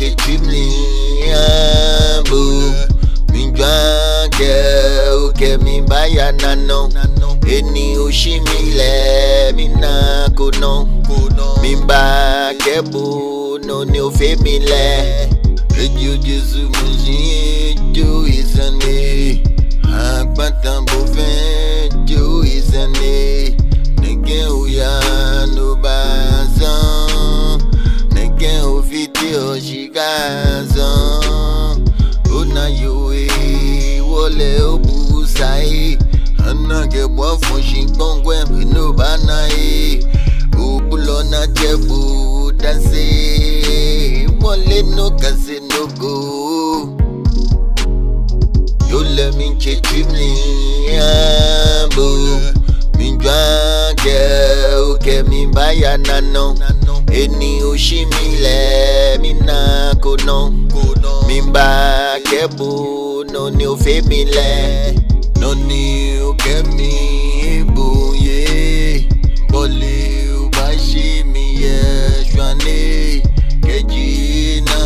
chechimli ambu minjwange uke mimbaya nano eni ushimile mina kuno mimba kebu no ni ofemile Edio Jesu muji jo isane akpatambo fen jo isane nege uya no bazan nege ofiti oshigazan ona yoe wole obusai anage bo fonshin gbongwe no banai obulona jebu dase wole no kase no go yo le min chechimli ambu minjwange uke mimbaya nano eni ushimile mina kono mimba kebu no ni ofemile no ni ukemi buye bole ubashimiye shwane kejina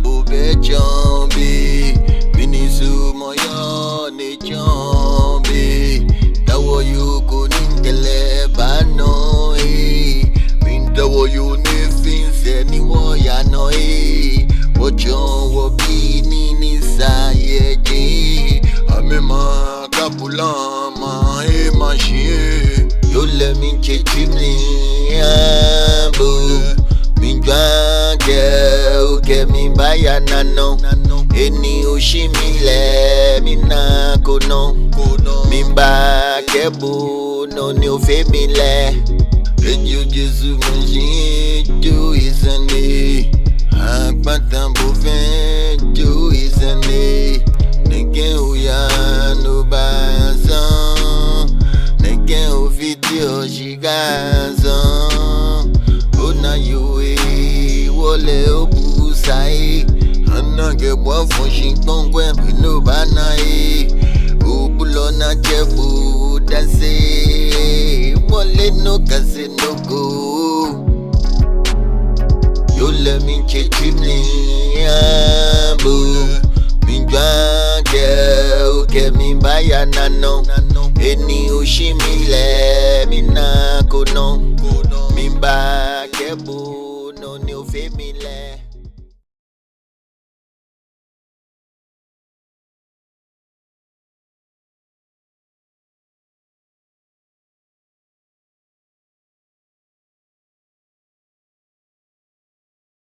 bube chombi minisu moyo ni chombi tawo yuko ningele bano mintawo yuni finse ni woya no ojo wo bini ni sayeji amema kapulama machie yo le min chechimli ambu minjwange uke mimbaya nano eni ushimile mina kono mimba kebu no ni ofemile Edio Jesu muji jo isane akpatambo fen jo isane nege uya no bazan nege ofiti oshigazan ona yoe wole obusai anage bo fonshin gbongwe no banai obulona jebu dase wole no kase no go yo le min chechimli ambu minjwange uke mimbaya nano eni ushimile mina kono mimba kebu no ni ofemile